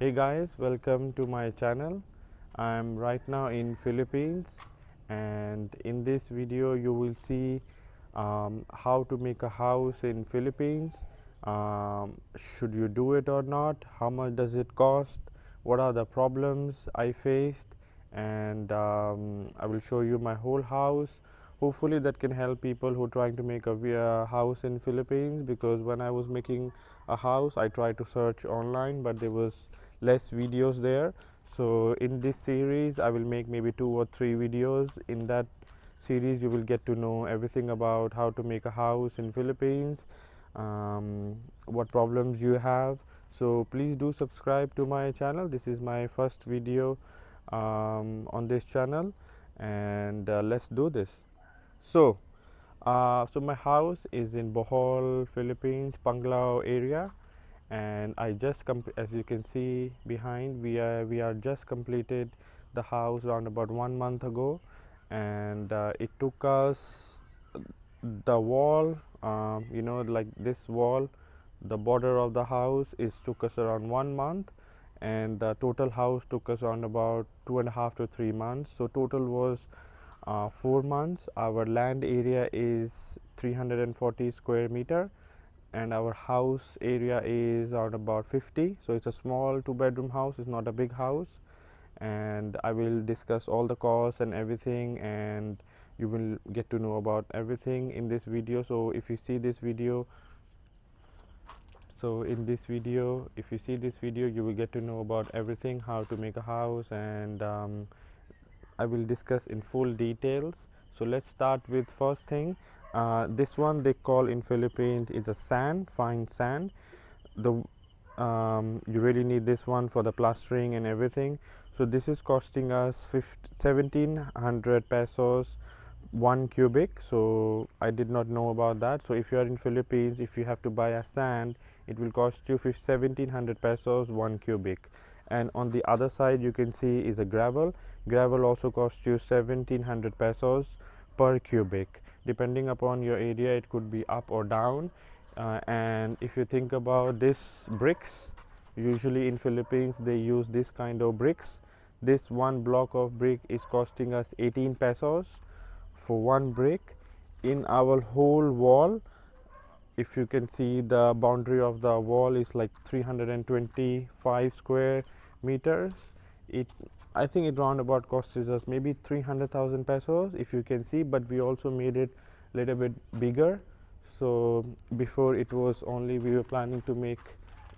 Hey guys, welcome to my channel. I'm right now in Philippines, and in this video you will see how to make a house in Philippines. Should you do it or not? How much does it cost? What are the problems I faced? And I will show you my whole house. Hopefully that can help people who are trying to make a house in Philippines, because when I was making a house I tried to search online, but there was less videos there. So in this series I will make maybe 2 or 3 videos. In that series you will get to know everything about how to make a house in Philippines, what problems you have. So please do subscribe to my channel. This is my first video on this channel, and let's do this. So my house is in Bohol, Philippines, Panglao area, and I just as you can see behind, we are just completed the house around about 1 month ago, and it took us the wall, like this wall, the border of the house is took us around 1 month, and the total house took us around about 2.5 to 3 months. So total was 4 months. Our land area is 340 square meter, and our house area is around about 50. So it's a small 2 bedroom house, it's not a big house, and I will discuss all the costs and everything, and you will get to know about everything in this video. So if you see this video, if you see this video, you will get to know about everything, how to make a house, and I will discuss in full details. So let's start with first thing. This one they call in Philippines is a sand, fine sand. You really need this one for the plastering and everything. So this is costing us 1700 pesos 1 cubic. So I did not know about that. So if you are in Philippines, if you have to buy a sand, it will cost you 1700 pesos 1 cubic. And on the other side you can see is a gravel. Gravel also costs you 1700 pesos per cubic. Depending upon your area, it could be up or down. And if you think about this bricks, usually in Philippines they use this kind of bricks. This one block of brick is costing us 18 pesos for one brick. In our whole wall, if you can see, the boundary of the wall is like 325 square meters. I think it roundabout costs us maybe 300,000 pesos, if you can see, but we also made it a little bit bigger. So before it was only, we were planning to make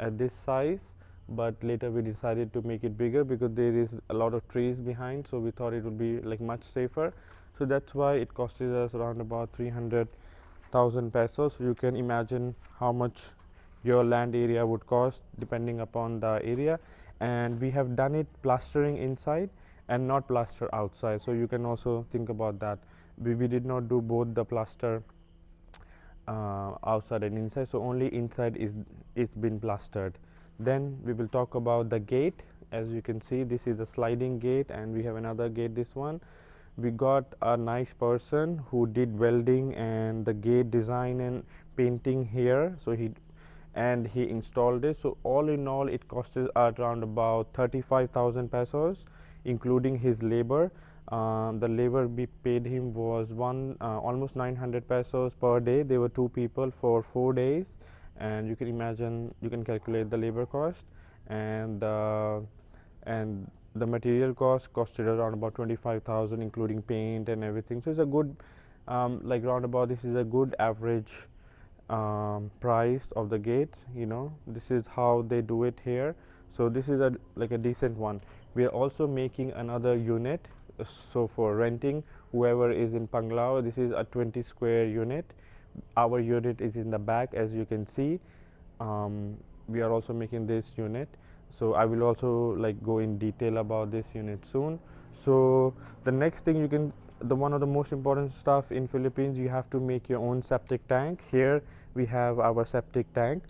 at this size, but later we decided to make it bigger because there is a lot of trees behind, so we thought it would be like much safer. So that's why it costed us around about 300,000 pesos. So you can imagine how much your land area would cost depending upon the area. And we have done it plastering inside and not plaster outside, so you can also think about that. We did not do both the plaster outside and inside, so only inside is been plastered. Then we will talk about the gate. As you can see, this is a sliding gate, and we have another gate, this one. We got a nice person who did welding and the gate design and painting here, so he installed it. So all in all it costed around about 35,000 pesos including his labor. The labor we paid him was almost 900 pesos per day. There were 2 people for 4 days, and you can imagine, you can calculate the labor cost, and the material cost costed around about 25,000 including paint and everything. So it's a good like roundabout, this is a good average price of the gate. This is how they do it here. So this is like a decent one. We are also making another unit, so for renting whoever is in Panglao. This is a 20 square unit. Our unit is in the back, as you can see. We are also making this unit, so I will also like go in detail about this unit soon. So the next thing, one of the most important stuff in Philippines, you have to make your own septic tank. Here we have our septic tank.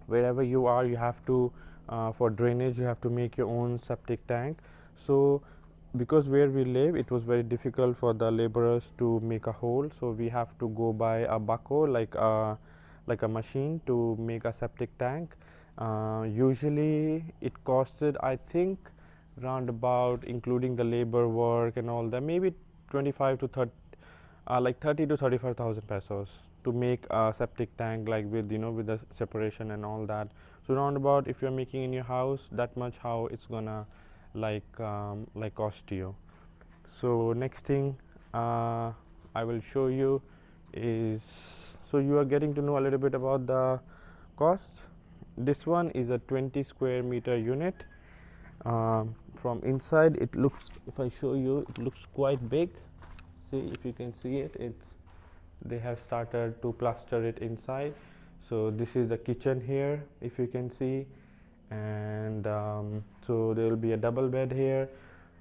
Wherever you are, you have to for drainage you have to make your own septic tank. So because where we live, it was very difficult for the laborers to make a hole, so we have to go by a backhoe, like a machine, to make a septic tank. Usually it costed, I think, round about, including the labor work and all that, maybe 25 to 30, like 30 to 35,000 pesos to make a septic tank, like with, with the separation and all that. So round about, if you're making in your house, that much how it's gonna like cost you. So next thing I will show you is, so you are getting to know a little bit about the cost. This one is a 20 square meter unit. From inside it looks, if I show you, it looks quite big. See if you can see it, it's, they have started to plaster it inside. So this is the kitchen here, if you can see, and so there will be a double bed here,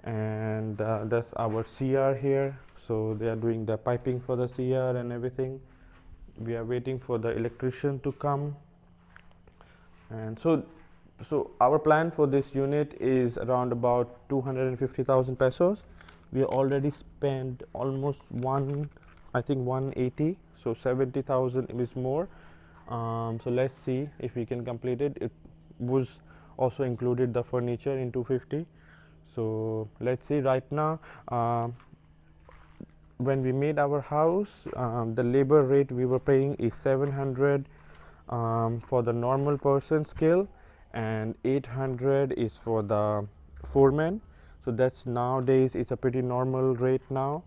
and that's our CR here. So they are doing the piping for the CR and everything. We are waiting for the electrician to come. And so our plan for this unit is around about 250,000 pesos. We already spent almost I think 180, so 70,000 is more. So let's see if we can complete it. It was also included the furniture in 250. So let's see. Right now, when we made our house, the labor rate we were paying is 700 for the normal person scale, and 800 is for the foreman. So that's, nowadays it's a pretty normal rate now.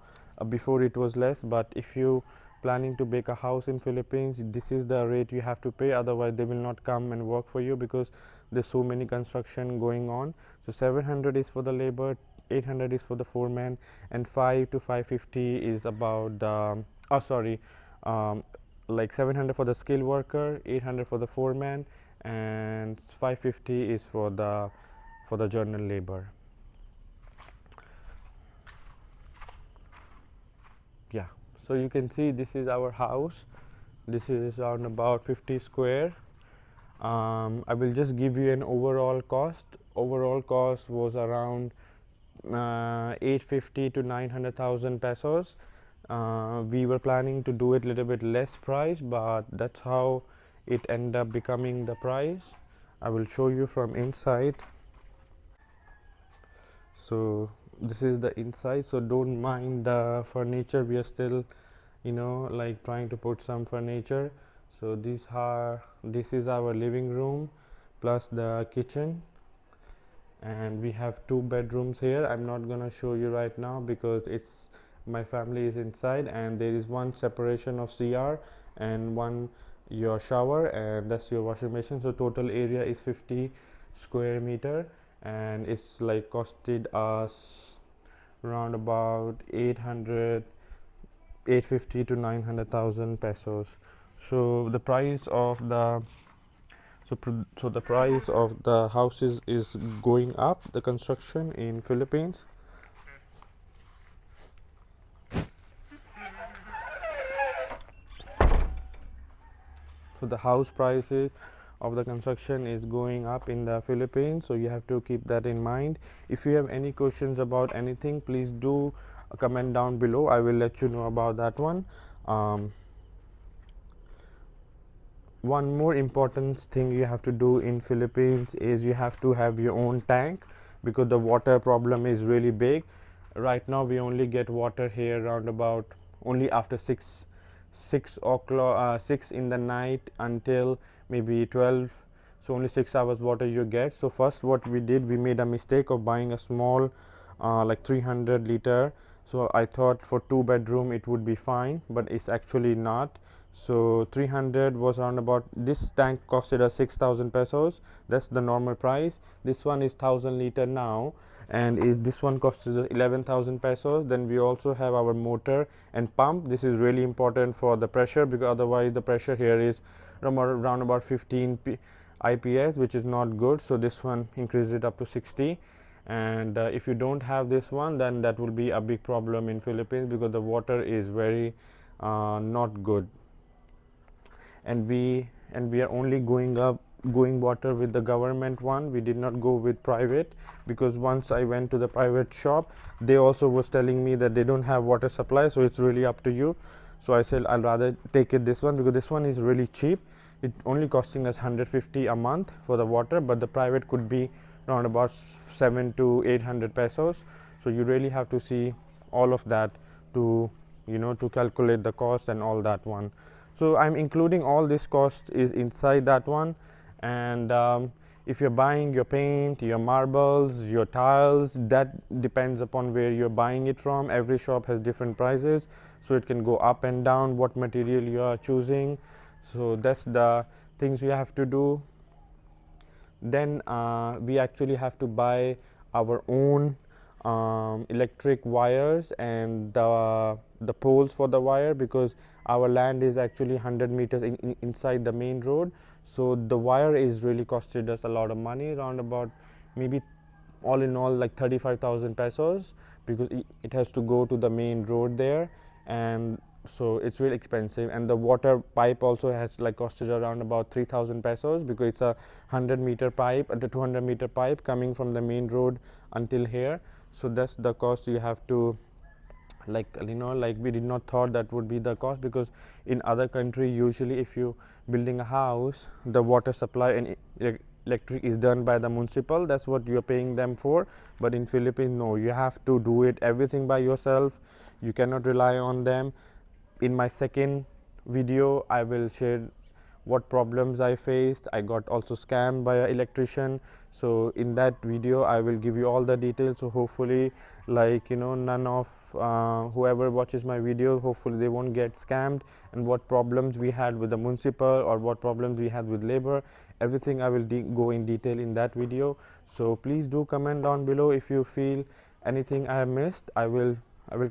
Before it was less, but if you planning to make a house in Philippines, this is the rate you have to pay, otherwise they will not come and work for you, because there's so many construction going on. So 700 is for the labor, 800 is for the foreman, and 5 to 550 is about the like 700 for the skilled worker, 800 for the foreman, and 550 is for the general labor. Yeah, so you can see this is our house. This is around about 50 square. I will just give you an overall cost. Overall cost was around 850 to 900,000 pesos. We were planning to do it a little bit less price, but that's how it ended up becoming the price. I will show you from inside. So this is the inside, so don't mind the furniture, we are still like trying to put some furniture. So this is our living room plus the kitchen, and we have 2 bedrooms here. I'm not gonna show you right now because it's, my family is inside, and there is one separation of CR and one your shower, and that's your washing machine. So total area is 50 square meter, and it's like costed us around about 850 to 900,000 pesos. So the price of the the price of the houses is going up, the construction in Philippines. So the house prices of the construction is going up in the Philippines, so you have to keep that in mind. If you have any questions about anything, please do comment down below. I will let you know about that one. One more important thing you have to do in Philippines is you have to have your own tank, because the water problem is really big. Right now we only get water here around about only after 6 o'clock, 6 in the night until maybe 12. So only 6 hours water you get. So first what we did, we made a mistake of buying a small like 300 liter. So I thought for 2 bedroom it would be fine, but it's actually not. So 300 was around about, this tank costed us 6,000 pesos. That's the normal price. This one is 1,000 liter now, and this one costs 11,000 pesos. Then we also have our motor and pump. This is really important for the pressure, because otherwise the pressure here is around about 15 IPS, which is not good. So this one increases it up to 60. And if you don't have this one, then that will be a big problem in Philippines, because the water is very not good. And we are only going water with the government one. We did not go with private, because once I went to the private shop, they also was telling me that they don't have water supply, so it's really up to you. So I said I'll rather take it this one, because this one is really cheap. it only costing us 150 a month for the water, but the private could be around about 7 to 800 pesos. So you really have to see all of that to, you know, to calculate the cost and all that one. So I'm including all this cost is inside that one. And if you're buying your paint, your marbles, your tiles, that depends upon where you're buying it from. Every shop has different prices, so it can go up and down what material you are choosing. So that's the things you have to do. Then we actually have to buy our own electric wires and the poles for the wire, because our land is actually 100 meters inside the main road. So the wire is really costed us a lot of money, around about maybe all in all like 35,000 pesos, because it has to go to the main road there, and so it's really expensive. And the water pipe also has like costed around about 3,000 pesos, because it's a 100-meter pipe, the 200-meter pipe coming from the main road until here. So that's the cost you have to, like, you know, like we did not thought that would be the cost, because in other country usually if you building a house, the water supply and electric is done by the municipal, that's what you're paying them for. But in Philippines, no, you have to do it everything by yourself. You cannot rely on them. In my second video I will share what problems I faced. I got also scammed by an electrician, so in that video I will give you all the details. So hopefully, like, you know, none of whoever watches my video, hopefully they won't get scammed. And what problems we had with the municipal or what problems we had with labor, everything I will go in detail in that video. So please do comment down below if you feel anything I have missed. I will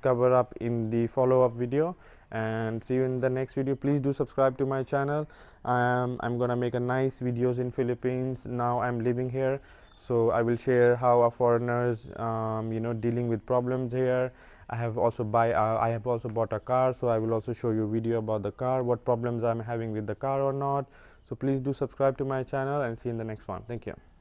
cover up in the follow-up video, and see you in the next video. Please do subscribe to my channel. I'm gonna make a nice videos in Philippines. Now I'm living here, so I will share how our foreigners you know, dealing with problems here. I have also bought a car, so I will also show you a video about the car, what problems I'm having with the car or not. So please do subscribe to my channel, and see you in the next one. Thank you.